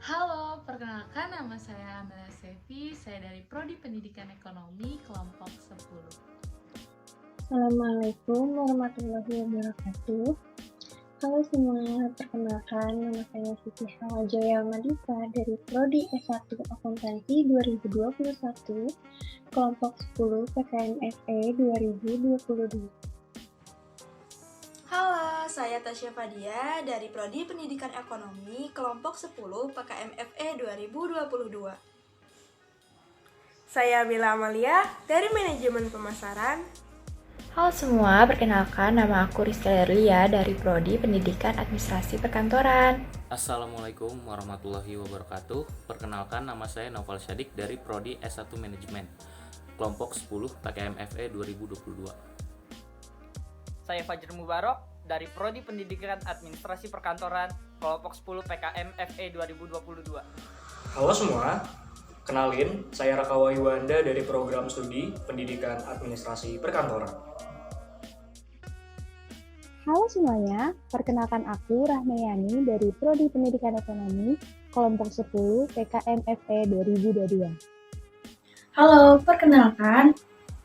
Halo, perkenalkan nama saya Amelia Sevi, saya dari Prodi Pendidikan Ekonomi kelompok 10. Assalamualaikum warahmatullahi wabarakatuh. Halo semua, perkenalkan nama saya Siti Hawajaya Madita dari Prodi S1 Akuntansi 2021, kelompok 10 PKMFE 2022. Halo, saya Tasya Fadia dari Prodi Pendidikan Ekonomi kelompok 10 PKMFE 2022. Saya Bella Amalia dari Manajemen Pemasaran. Halo semua, perkenalkan nama aku Rizka Derlia dari Prodi Pendidikan Administrasi Perkantoran. Assalamualaikum warahmatullahi wabarakatuh. Perkenalkan nama saya Noval Syadik dari Prodi S1 Manajemen, kelompok 10 PKMFE 2022. Saya Fajar Mubarok dari Prodi Pendidikan Administrasi Perkantoran, kelompok 10 PKM FE 2022. Halo semua, kenalin, saya Raka Wahyuanda dari Program Studi Pendidikan Administrasi Perkantoran. Halo semuanya, perkenalkan aku Rahmayani dari Prodi Pendidikan Ekonomi, kelompok 10 PKMFE 2022. Halo, perkenalkan,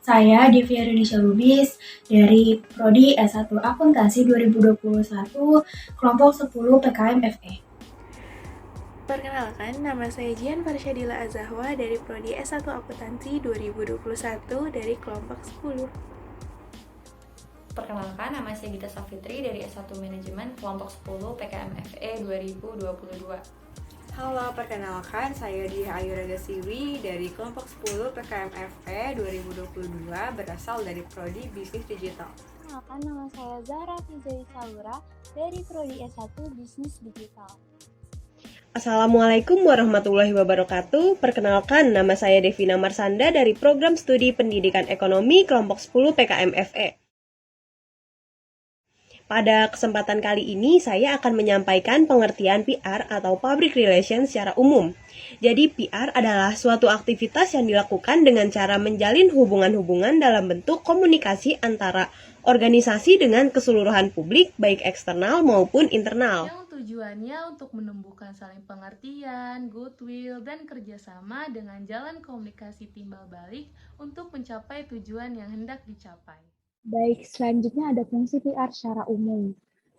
saya Devia Indonesia Lubis dari Prodi S1 Akuntansi 2021, kelompok 10 PKM FE. Perkenalkan, nama saya Jian Farsyadila Azahwa dari Prodi S1 Akuntansi 2021 dari kelompok 10. Perkenalkan, nama saya Gita Safitri dari S1 Manajemen, kelompok 10 PKM FE 2022. Halo, perkenalkan saya Diah Ayuraga Siwi dari kelompok 10 PKMFE 2022 berasal dari Prodi Bisnis Digital. Perkenalkan, nama saya Zahra Fizai Saura dari Prodi S1 Bisnis Digital. Assalamualaikum warahmatullahi wabarakatuh. Perkenalkan, nama saya Devina Marsanda dari Program Studi Pendidikan Ekonomi kelompok 10 PKMFE. Pada kesempatan kali ini, saya akan menyampaikan pengertian PR atau Public Relations secara umum. Jadi, PR adalah suatu aktivitas yang dilakukan dengan cara menjalin hubungan-hubungan dalam bentuk komunikasi antara organisasi dengan keseluruhan publik, baik eksternal maupun internal. Yang tujuannya untuk menumbuhkan saling pengertian, goodwill, dan kerjasama dengan jalan komunikasi timbal balik untuk mencapai tujuan yang hendak dicapai. Baik, selanjutnya ada fungsi PR secara umum.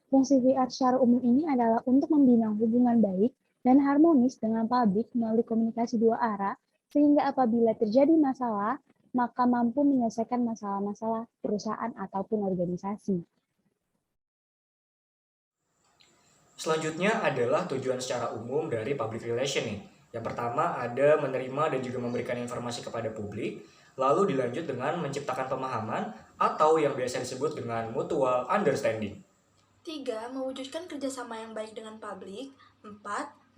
Fungsi PR secara umum ini adalah untuk membina hubungan baik dan harmonis dengan publik melalui komunikasi dua arah, sehingga apabila terjadi masalah, maka mampu menyelesaikan masalah-masalah perusahaan ataupun organisasi. Selanjutnya adalah tujuan secara umum dari public relation nih. Yang pertama ada menerima dan juga memberikan informasi kepada publik, lalu dilanjut dengan menciptakan pemahaman atau yang biasa disebut dengan mutual understanding. 3. Mewujudkan kerjasama yang baik dengan publik. 4.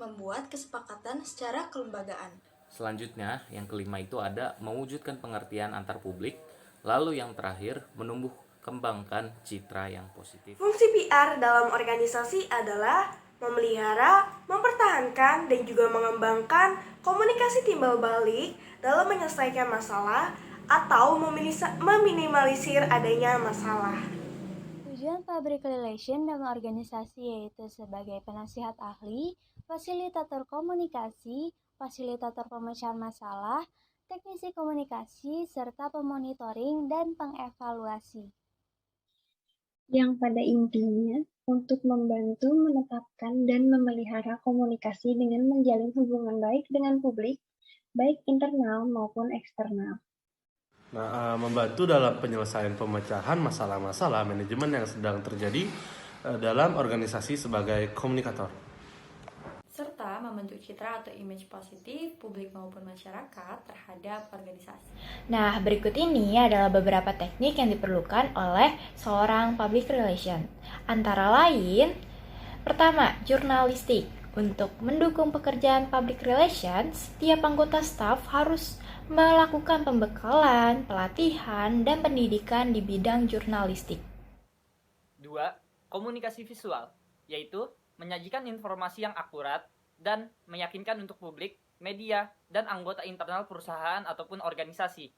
Membuat kesepakatan secara kelembagaan. Selanjutnya, yang kelima itu ada mewujudkan pengertian antar publik, lalu yang terakhir menumbuh kembangkan citra yang positif. Fungsi PR dalam organisasi adalah memelihara, mempertahankan, dan juga mengembangkan komunikasi timbal balik dalam menyelesaikan masalah atau meminimalisir adanya masalah. Tujuan public relation dalam organisasi yaitu sebagai penasihat ahli, fasilitator komunikasi, fasilitator pemecahan masalah, teknisi komunikasi, serta pemonitoring dan pengevaluasi. Yang pada intinya, untuk membantu menetapkan dan memelihara komunikasi dengan menjalin hubungan baik dengan publik, baik internal maupun eksternal. Membantu dalam penyelesaian pemecahan masalah-masalah manajemen yang sedang terjadi dalam organisasi sebagai komunikator. Serta membentuk citra atau image positif publik maupun masyarakat terhadap organisasi. Nah, berikut ini adalah beberapa teknik yang diperlukan oleh seorang public relation. Antara lain, pertama, jurnalistik. Untuk mendukung pekerjaan public relations, setiap anggota staf harus melakukan pembekalan, pelatihan, dan pendidikan di bidang jurnalistik. 2. Komunikasi visual, yaitu menyajikan informasi yang akurat dan meyakinkan untuk publik, media, dan anggota internal perusahaan ataupun organisasi.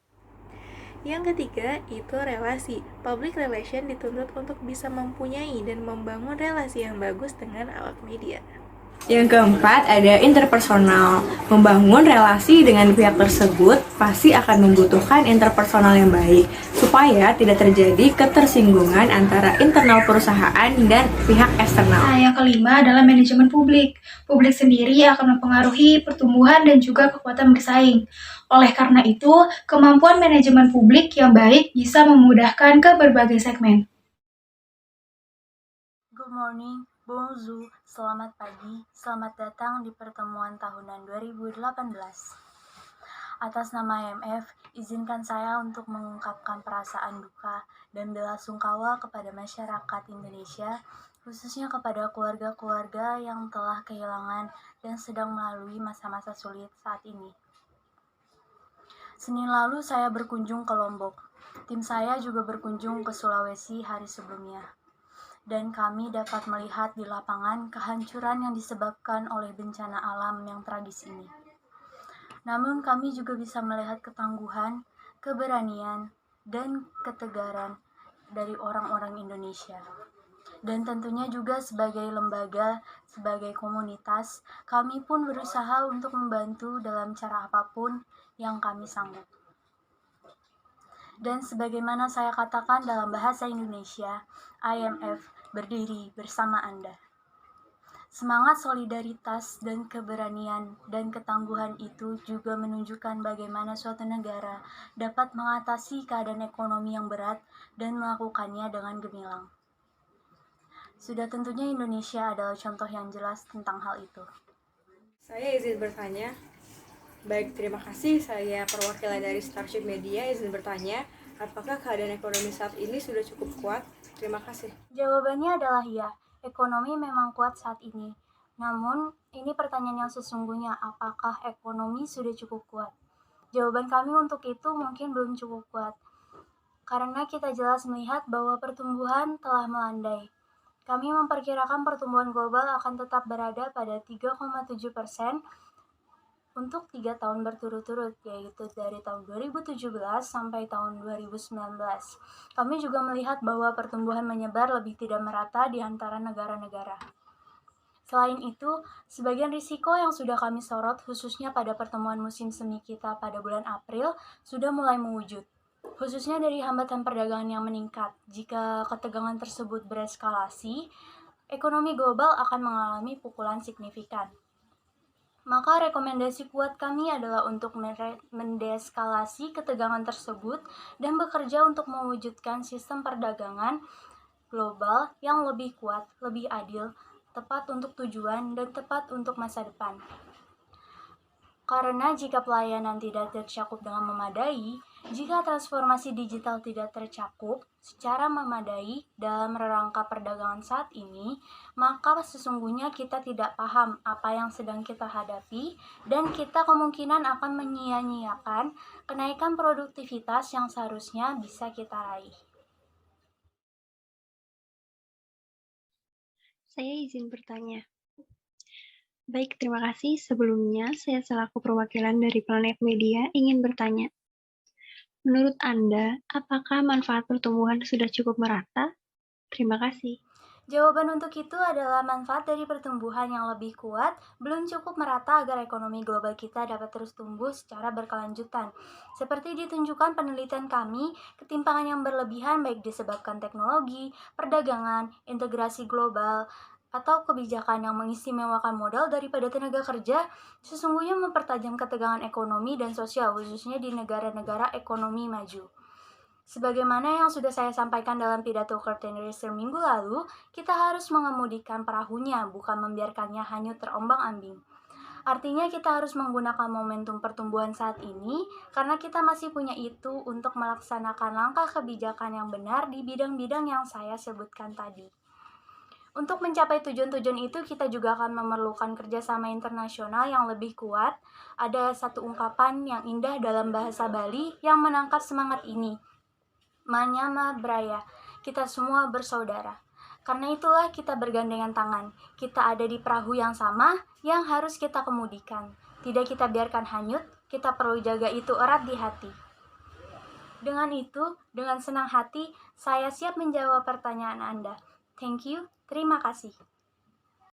Yang ketiga, itu relasi. Public relation dituntut untuk bisa mempunyai dan membangun relasi yang bagus dengan awak media. Yang keempat ada interpersonal. Membangun relasi dengan pihak tersebut pasti akan membutuhkan interpersonal yang baik supaya tidak terjadi ketersinggungan antara internal perusahaan dan pihak eksternal. Nah, yang kelima adalah manajemen publik. Publik sendiri akan mempengaruhi pertumbuhan dan juga kekuatan bersaing. Oleh karena itu, kemampuan manajemen publik yang baik bisa memudahkan ke berbagai segmen. Good morning, bonjour, selamat pagi, selamat datang di pertemuan tahunan 2018. Atas nama IMF, izinkan saya untuk mengungkapkan perasaan duka dan bela sungkawa kepada masyarakat Indonesia, khususnya kepada keluarga-keluarga yang telah kehilangan dan sedang melalui masa-masa sulit saat ini. Senin lalu saya berkunjung ke Lombok. Tim saya juga berkunjung ke Sulawesi hari sebelumnya. Dan kami dapat melihat di lapangan kehancuran yang disebabkan oleh bencana alam yang tragis ini. Namun kami juga bisa melihat ketangguhan, keberanian, dan ketegaran dari orang-orang Indonesia. Dan tentunya juga sebagai lembaga, sebagai komunitas, kami pun berusaha untuk membantu dalam cara apapun yang kami sanggup. Dan sebagaimana saya katakan dalam bahasa Indonesia, IMF berdiri bersama Anda. Semangat solidaritas dan keberanian dan ketangguhan itu juga menunjukkan bagaimana suatu negara dapat mengatasi keadaan ekonomi yang berat dan melakukannya dengan gemilang. Sudah tentunya Indonesia adalah contoh yang jelas tentang hal itu. Saya izin bertanya. Baik, terima kasih. Saya perwakilan dari Starship Media izin bertanya, apakah keadaan ekonomi saat ini sudah cukup kuat? Terima kasih. Jawabannya adalah ya, ekonomi memang kuat saat ini. Namun, ini pertanyaan yang sesungguhnya, apakah ekonomi sudah cukup kuat? Jawaban kami untuk itu mungkin belum cukup kuat. Karena kita jelas melihat bahwa pertumbuhan telah melandai. Kami memperkirakan pertumbuhan global akan tetap berada pada 3,7% untuk 3 tahun berturut-turut, yaitu dari tahun 2017 sampai tahun 2019. Kami juga melihat bahwa pertumbuhan menyebar lebih tidak merata di antara negara-negara. Selain itu, sebagian risiko yang sudah kami sorot, khususnya pada pertemuan musim semi kita pada bulan April, sudah mulai mewujud. Khususnya dari hambatan perdagangan yang meningkat. Jika ketegangan tersebut bereskalasi, ekonomi global akan mengalami pukulan signifikan. Maka rekomendasi kuat kami adalah untuk mendeeskalasi ketegangan tersebut dan bekerja untuk mewujudkan sistem perdagangan global yang lebih kuat, lebih adil, tepat untuk tujuan, dan tepat untuk masa depan. Karena jika pelayanan tidak tercakup dengan memadai, jika transformasi digital tidak tercakup secara memadai dalam rangka perdagangan saat ini, maka sesungguhnya kita tidak paham apa yang sedang kita hadapi dan kita kemungkinan akan menyia-nyiakan kenaikan produktivitas yang seharusnya bisa kita raih. Saya izin bertanya. Baik, terima kasih. Sebelumnya, saya selaku perwakilan dari Planet Media ingin bertanya. Menurut Anda, apakah manfaat pertumbuhan sudah cukup merata? Terima kasih. Jawaban untuk itu adalah manfaat dari pertumbuhan yang lebih kuat belum cukup merata agar ekonomi global kita dapat terus tumbuh secara berkelanjutan. Seperti ditunjukkan penelitian kami, ketimpangan yang berlebihan baik disebabkan teknologi, perdagangan, integrasi global, atau kebijakan yang mengistimewakan modal daripada tenaga kerja, sesungguhnya mempertajam ketegangan ekonomi dan sosial, khususnya di negara-negara ekonomi maju. Sebagaimana yang sudah saya sampaikan dalam pidato Curtin Racer minggu lalu, kita harus mengemudikan perahunya, bukan membiarkannya hanyut terombang-ambing. Artinya kita harus menggunakan momentum pertumbuhan saat ini, karena kita masih punya itu untuk melaksanakan langkah kebijakan yang benar di bidang-bidang yang saya sebutkan tadi. Untuk mencapai tujuan-tujuan itu, kita juga akan memerlukan kerjasama internasional yang lebih kuat. Ada satu ungkapan yang indah dalam bahasa Bali yang menangkap semangat ini. Manyama Braya, kita semua bersaudara. Karena itulah kita bergandengan tangan. Kita ada di perahu yang sama yang harus kita kemudikan. Tidak kita biarkan hanyut, kita perlu jaga itu erat di hati. Dengan itu, dengan senang hati, saya siap menjawab pertanyaan Anda. Thank you. Terima kasih.